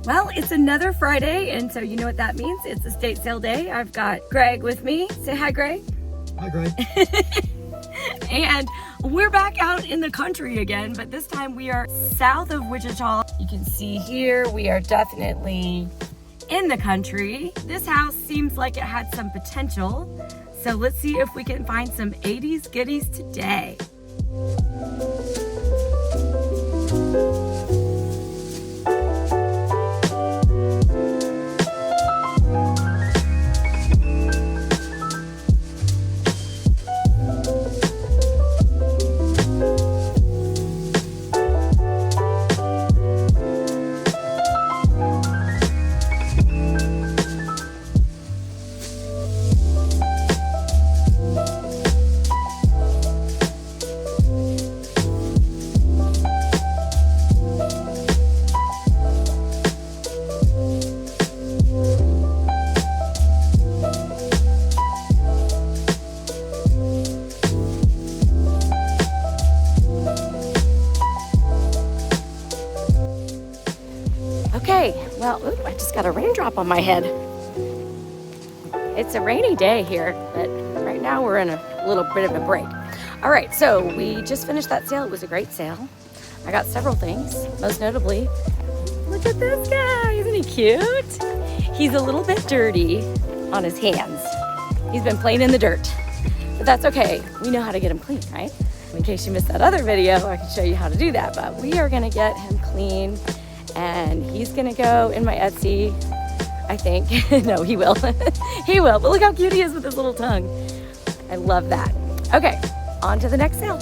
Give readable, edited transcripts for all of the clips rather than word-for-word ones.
Well, it's another Friday, and so you know what that means. It's estate sale day. I've got Greg with me. Say hi, Greg. Hi, Greg. And we're back out in the country again, but this time we are south of Wichita. You can see here we are definitely in the country. This house seems like it had some potential, so let's see if we can find some 80s goodies today. Okay, well, ooh, I just got a raindrop on my head. It's a rainy day here, but right now we're in a little bit of a break. All right, so we just finished that sale. It was a great sale. I got several things, most notably, look at this guy. Isn't he cute? He's a little bit dirty on his hands. He's been playing in the dirt, but that's okay. We know how to get him clean, right? In case you missed that other video, I can show you how to do that, but we are gonna get him clean. And he's gonna go in my Etsy, I think. No, he will. He will, but look how cute he is with his little tongue. I love that. Okay, on to the next sale.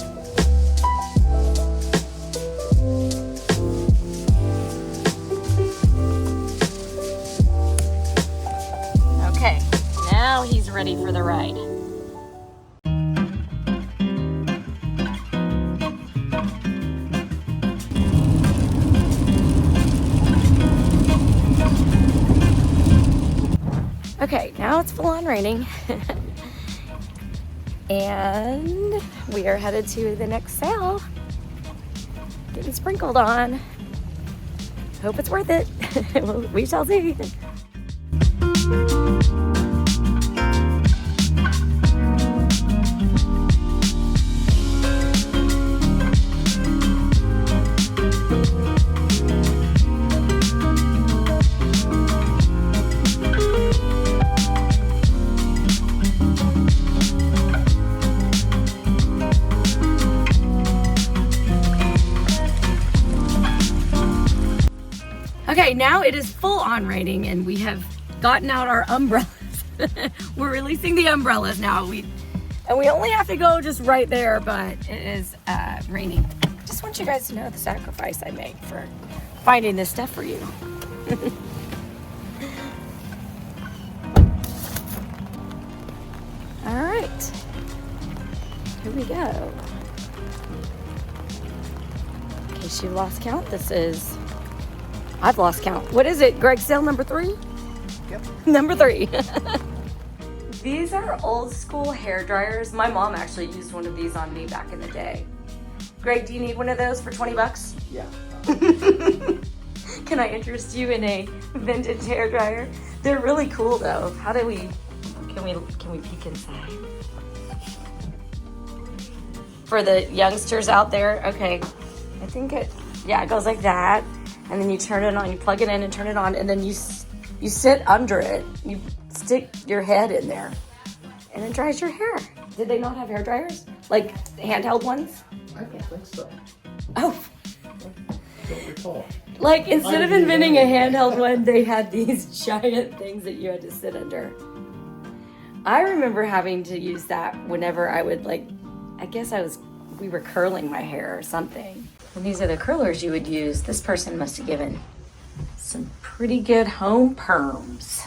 Okay, now he's ready for the ride. Okay, now it's full on raining. And we are headed to the next sale. Getting sprinkled on. Hope it's worth it. We shall see. Okay, now it is full on raining and we have gotten out our umbrellas. We're releasing the umbrellas now. We only have to go just right there, but it is raining. Just want you guys to know the sacrifice I make for finding this stuff for you. All right, here we go. In case you lost count, I've lost count. What is it, Greg? Sale number 3? Yep. Number 3. These are old school hair dryers. My mom actually used one of these on me back in the day. Greg, do you need one of those for 20 bucks? Yeah. Can I interest you in a vintage hair dryer? They're really cool though. How do we, can we peek inside? For the youngsters out there, okay. I think it goes like that. And then you turn it on, you plug it in and turn it on, and then you sit under it. You stick your head in there, and it dries your hair. Did they not have hair dryers? Like handheld ones? I don't think so. Oh. Don't recall. Like instead of inventing a handheld one, they had these giant things that you had to sit under. I remember having to use that whenever I would we were curling my hair or something. And these are the curlers you would use. This person must have given some pretty good home perms.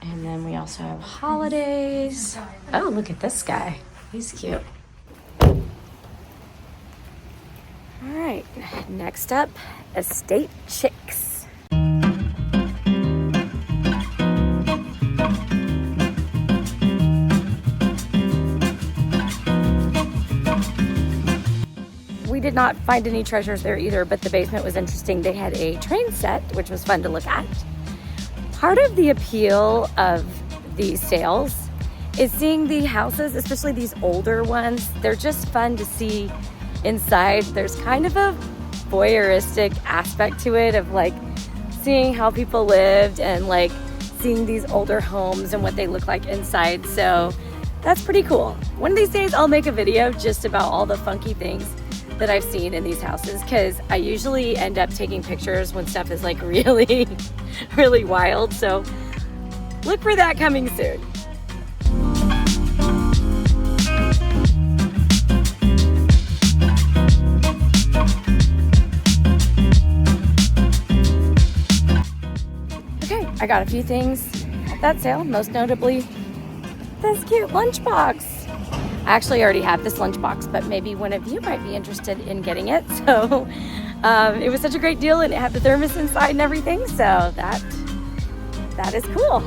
And then we also have holidays. Oh, look at this guy. He's cute. All right, next up, Estate Chicks. did did not find any treasures there either, but the basement was interesting. They had a train set, which was fun to look at. Part of the appeal of these sales is seeing the houses, especially these older ones. They're just fun to see inside. There's kind of a voyeuristic aspect to it of like seeing how people lived and like seeing these older homes and what they look like inside. So that's pretty cool. One of these days I'll make a video just about all the funky things that I've seen in these houses, because I usually end up taking pictures when stuff is like really, really wild. So look for that coming soon. Okay, I got a few things at that sale, most notably this cute lunchbox. I actually already have this lunchbox, but maybe one of you might be interested in getting it. So it was such a great deal, and it had the thermos inside and everything. So that is cool.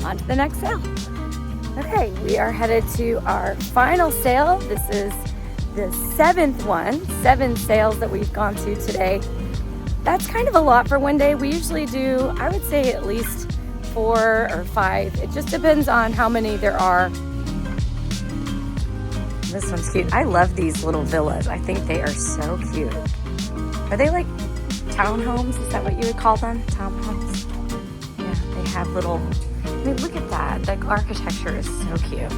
On to the next sale. Okay, we are headed to our final sale. This is the 7th one, 7 sales that we've gone to today. That's kind of a lot for one day. We usually do, I would say, at least 4 or 5. It just depends on how many there are. This one's cute. I love these little villas. I think they are so cute. Are they like townhomes? Is that what you would call them? Townhomes? Yeah, they have little, I mean, look at that. The architecture is so cute.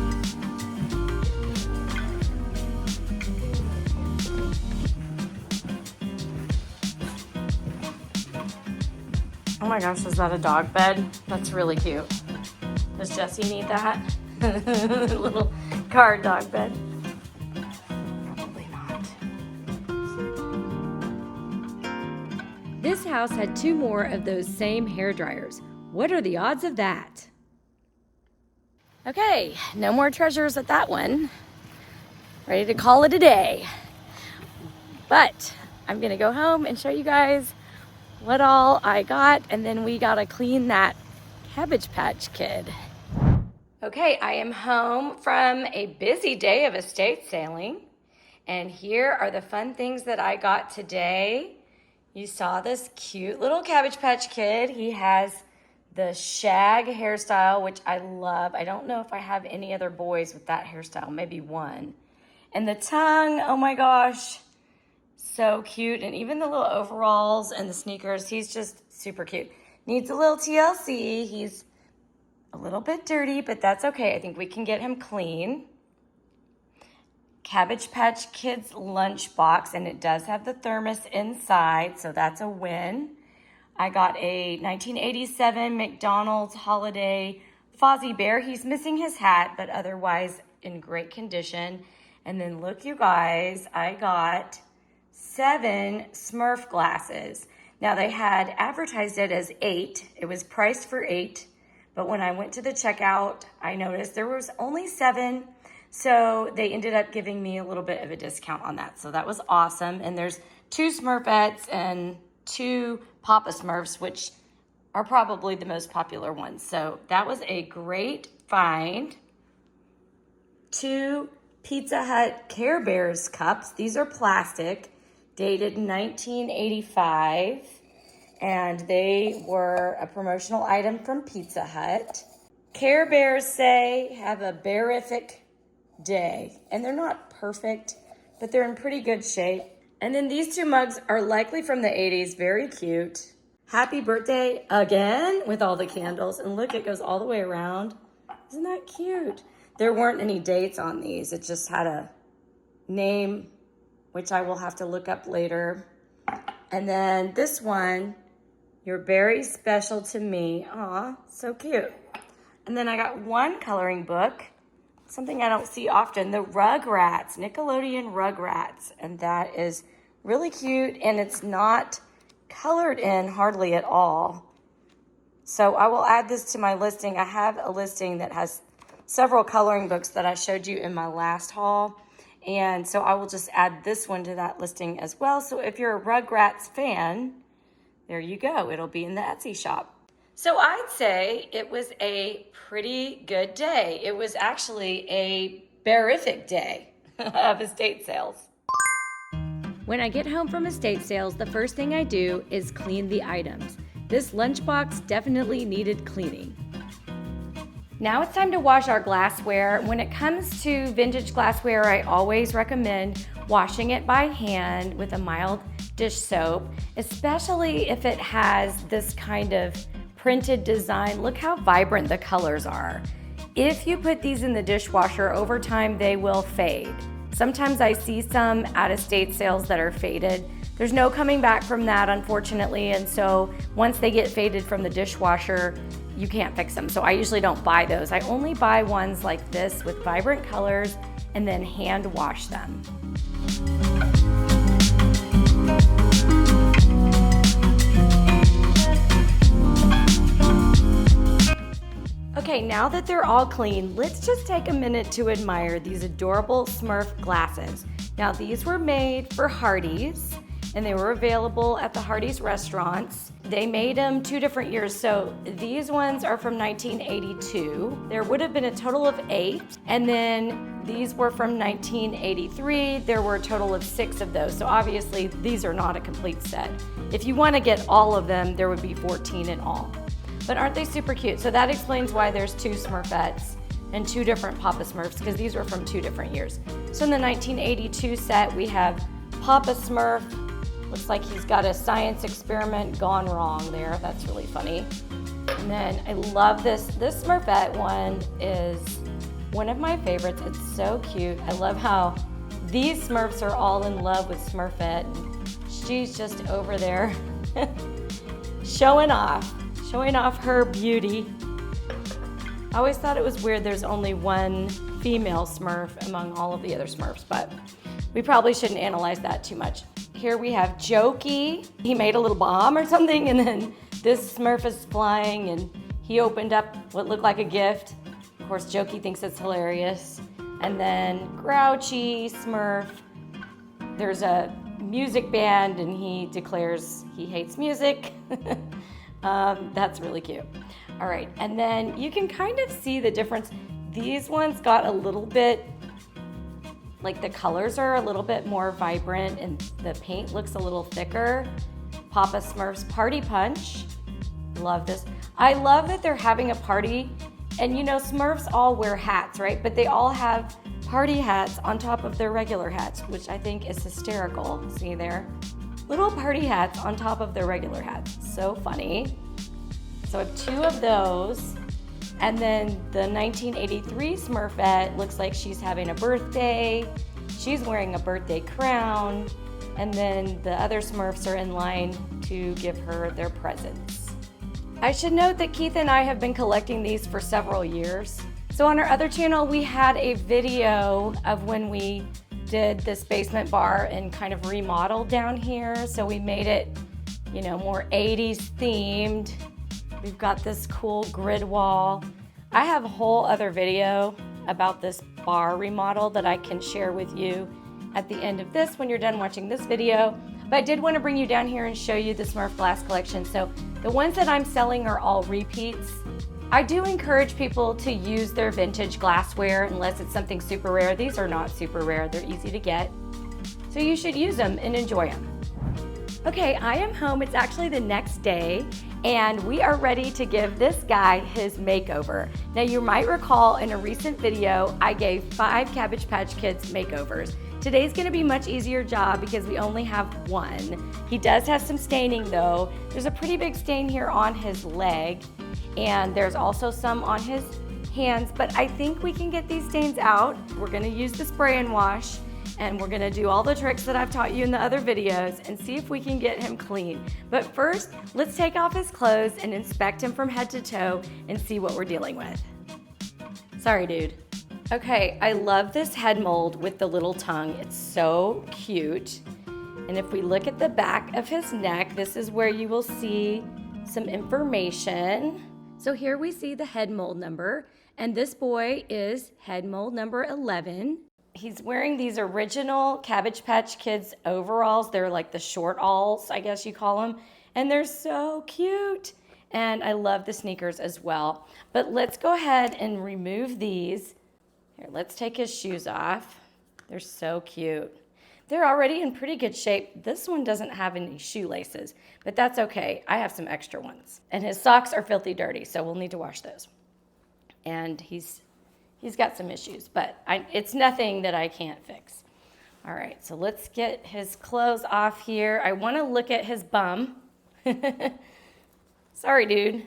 Oh my gosh, is that a dog bed? That's really cute. Does Jessie need that? Little car dog bed. Probably not. This house had 2 more of those same hair dryers. What are the odds of that? Okay, no more treasures at that one. Ready to call it a day. But I'm gonna go home and show you guys what all I got, and then we gotta clean that Cabbage Patch Kid. Okay, I am home from a busy day of estate sailing, and here are the fun things that I got today. You saw this cute little Cabbage Patch Kid. He has the shag hairstyle, which I love. I don't know if I have any other boys with that hairstyle, maybe one. And the tongue, oh my gosh, so cute. And even the little overalls and the sneakers, he's just super cute. Needs a little TLC. He's a little bit dirty, but that's okay. I think we can get him clean. Cabbage Patch Kids lunchbox, and it does have the thermos inside, so that's a win. I got a 1987 McDonald's holiday Fozzie Bear. He's missing his hat, but otherwise in great condition. And then look, you guys, I got 7 Smurf glasses. Now they had advertised it as 8. It was priced for 8, but when I went to the checkout, I noticed there was only 7. So they ended up giving me a little bit of a discount on that. So that was awesome. And there's 2 Smurfettes and 2 Papa Smurfs, which are probably the most popular ones. So that was a great find. 2 Pizza Hut Care Bears cups. These are plastic, dated 1985. And they were a promotional item from Pizza Hut. Care Bears say, have a bearific day. And they're not perfect, but they're in pretty good shape. And then these 2 mugs are likely from the 80s, very cute. Happy birthday again with all the candles. And look, it goes all the way around. Isn't that cute? There weren't any dates on these. It just had a name, which I will have to look up later. And then this one, you're very special to me. Aw, so cute. And then I got 1 coloring book, something I don't see often, the Rugrats, Nickelodeon Rugrats. And that is really cute, and it's not colored in hardly at all. So I will add this to my listing. I have a listing that has several coloring books that I showed you in my last haul. And so I will just add this one to that listing as well. So if you're a Rugrats fan, there you go. It'll be in the Etsy shop. So I'd say it was a pretty good day. It was actually a bearific day of estate sales. When I get home from estate sales, the first thing I do is clean the items. This lunchbox definitely needed cleaning. Now it's time to wash our glassware. When it comes to vintage glassware, I always recommend washing it by hand with a mild dish soap, especially if it has this kind of printed design. Look how vibrant the colors are. If you put these in the dishwasher, over time they will fade. Sometimes I see some at estate sales that are faded. There's no coming back from that, unfortunately, and so once they get faded from the dishwasher, you can't fix them. So I usually don't buy those. I only buy ones like this with vibrant colors and then hand wash them. Okay, now that they're all clean, let's just take a minute to admire these adorable Smurf glasses. Now these were made for Hardee's and they were available at the Hardee's restaurants. They made them 2 different years, so these ones are from 1982. There would have been a total of 8, and then these were from 1983. There were a total of 6 of those, so obviously these are not a complete set. If you want to get all of them, there would be 14 in all. But aren't they super cute? So that explains why there's 2 Smurfettes and 2 different Papa Smurfs, because these were from 2 different years. So in the 1982 set, we have Papa Smurf. Looks like he's got a science experiment gone wrong there. That's really funny. And then I love this. This Smurfette one is one of my favorites. It's so cute. I love how these Smurfs are all in love with Smurfette. She's just over there showing off her beauty. I always thought it was weird there's only one female Smurf among all of the other Smurfs, but we probably shouldn't analyze that too much. Here we have Jokey. He made a little bomb or something, and then this Smurf is flying, and he opened up what looked like a gift. Of course, Jokey thinks it's hilarious. And then Grouchy Smurf. There's a music band, and he declares he hates music. That's really cute. All right, and then you can kind of see the difference. These ones got a little bit, like the colors are a little bit more vibrant and the paint looks a little thicker. Papa Smurf's Party Punch. Love this. I love that they're having a party, and you know, Smurfs all wear hats, right? But they all have party hats on top of their regular hats, which I think is hysterical. See there? Little party hats on top of their regular hats. So funny. So I have 2 of those. And then the 1983 Smurfette looks like she's having a birthday. She's wearing a birthday crown. And then the other Smurfs are in line to give her their presents. I should note that Keith and I have been collecting these for several years. So on our other channel, we had a video of when we did this basement bar and kind of remodeled down here. So we made it, you know, more 80s themed. We've got this cool grid wall. I have a whole other video about this bar remodel that I can share with you at the end of this when you're done watching this video. But I did want to bring you down here and show you the Smurf glass collection. So the ones that I'm selling are all repeats. I do encourage people to use their vintage glassware unless it's something super rare. These are not super rare, they're easy to get. So you should use them and enjoy them. Okay, I am home. It's actually the next day, and we are ready to give this guy his makeover. Now you might recall in a recent video, I gave 5 Cabbage Patch Kids makeovers. Today's gonna be a much easier job because we only have 1. He does have some staining though. There's a pretty big stain here on his leg, and there's also some on his hands, but I think we can get these stains out. We're gonna use the spray and wash, and we're gonna do all the tricks that I've taught you in the other videos and see if we can get him clean. But first, let's take off his clothes and inspect him from head to toe and see what we're dealing with. Sorry, dude. Okay, I love this head mold with the little tongue. It's so cute. And if we look at the back of his neck, this is where you will see some information. So here we see the head mold number, and this boy is head mold number 11. He's wearing these original Cabbage Patch Kids overalls. They're like the short alls, I guess you call them. And they're so cute. And I love the sneakers as well. But let's go ahead and remove these. Here, let's take his shoes off. They're so cute. They're already in pretty good shape. This one doesn't have any shoelaces, but that's okay. I have some extra ones. And his socks are filthy dirty, so we'll need to wash those. And he's got some issues, but it's nothing that I can't fix. All right, so let's get his clothes off here. I want to look at his bum. Sorry, dude.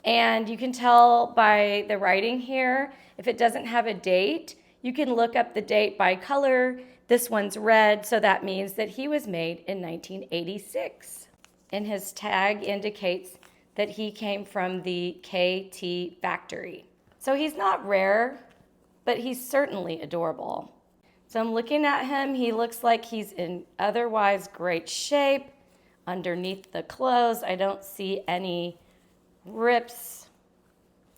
And you can tell by the writing here, if it doesn't have a date, you can look up the date by color. This one's red, so that means that he was made in 1986. And his tag indicates that he came from the KT factory. So he's not rare, but he's certainly adorable. So I'm looking at him. He looks like he's in otherwise great shape. Underneath the clothes, I don't see any rips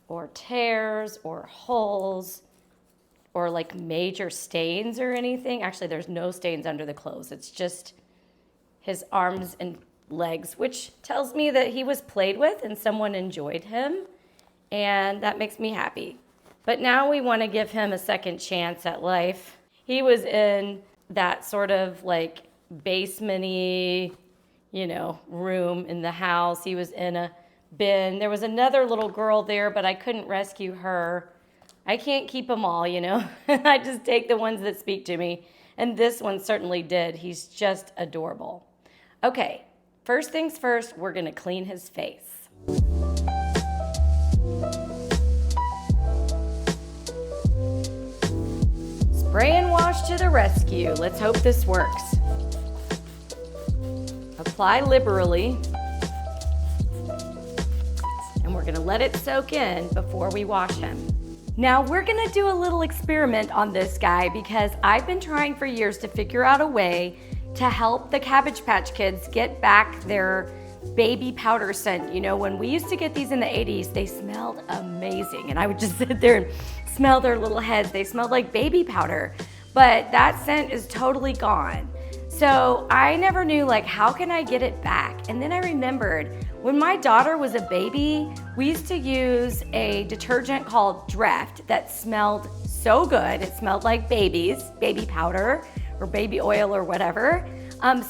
or tears or holes or like major stains or anything. Actually, there's no stains under the clothes. It's just his arms and legs, which tells me that he was played with and someone enjoyed him, and that makes me happy. But now we want to give him a second chance at life. He was in that sort of like basement-y, room in the house. He was in a bin. There was another little girl there, but I couldn't rescue her. I can't keep them all, I just take the ones that speak to me. And this one certainly did. He's just adorable. Okay, first things first, we're gonna clean his face. Spray and wash to the rescue. Let's hope this works. Apply liberally. And we're gonna let it soak in before we wash him. Now we're gonna do a little experiment on this guy because I've been trying for years to figure out a way to help the Cabbage Patch Kids get back their baby powder scent. When we used to get these in the 80s, they smelled amazing. And I would just sit there and smell their little heads. They smelled like baby powder, but that scent is totally gone. So I never knew, how can I get it back? And then I remembered when my daughter was a baby, we used to use a detergent called Thrift that smelled so good. It smelled like baby powder or baby oil or whatever.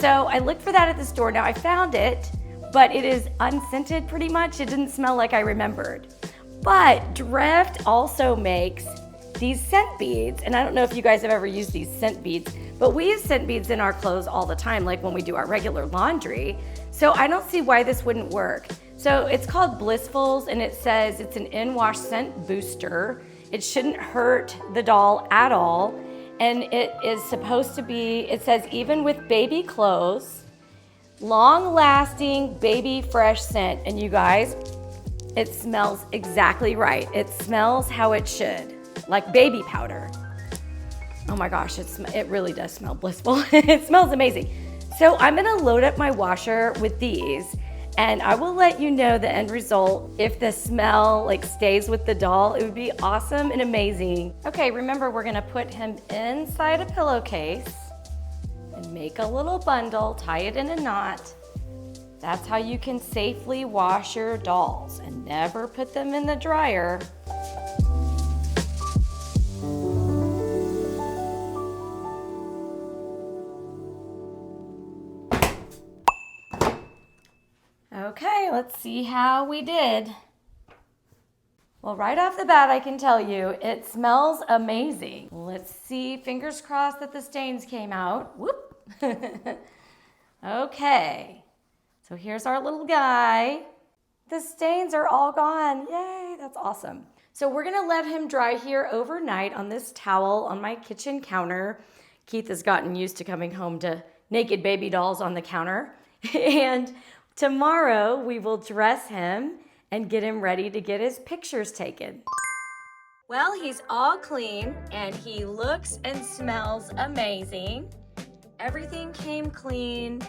So I looked for that at the store. Now I found it, but it is unscented pretty much. It didn't smell like I remembered. But Thrift also makes these scent beads. And I don't know if you guys have ever used these scent beads, but we use scent beads in our clothes all the time, like when we do our regular laundry. So I don't see why this wouldn't work. So it's called Blissfuls, and it says it's an in-wash scent booster. It shouldn't hurt the doll at all. And it is supposed to be, it says even with baby clothes, long-lasting baby fresh scent. And you guys, it smells exactly right. It smells how it should, like baby powder. Oh my gosh, it really does smell blissful. It smells amazing. So I'm gonna load up my washer with these, and I will let you know the end result. If the smell stays with the doll, it would be awesome and amazing. Okay, remember we're gonna put him inside a pillowcase and make a little bundle, tie it in a knot. That's how you can safely wash your dolls and never put them in the dryer. Okay, let's see how we did. Well, right off the bat, I can tell you, it smells amazing. Let's see, fingers crossed that the stains came out. Whoop. Okay, so here's our little guy. The stains are all gone. Yay, that's awesome. So we're gonna let him dry here overnight on this towel on my kitchen counter. Keith has gotten used to coming home to naked baby dolls on the counter. And tomorrow, we will dress him and get him ready to get his pictures taken. Well, he's all clean and he looks and smells amazing. Everything came clean.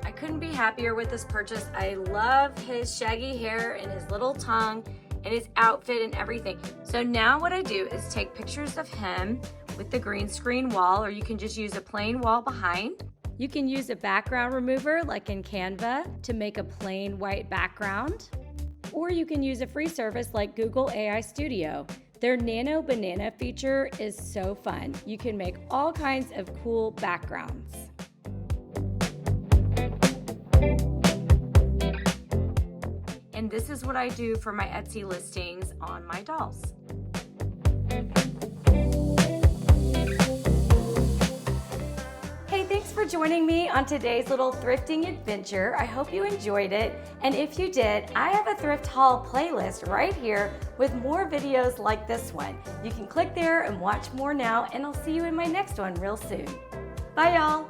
I couldn't be happier with this purchase. I love his shaggy hair and his little tongue and his outfit and everything. So now what I do is take pictures of him with the green screen wall, or you can just use a plain wall behind. You can use a background remover like in Canva to make a plain white background, or you can use a free service like Google AI Studio. Their nano banana feature is so fun. You can make all kinds of cool backgrounds. And this is what I do for my Etsy listings on my dolls. Hey, thanks for joining me on today's little thrifting adventure. I hope you enjoyed it. And if you did, I have a thrift haul playlist right here with more videos like this one. You can click there and watch more now, and I'll see you in my next one real soon. Bye, y'all.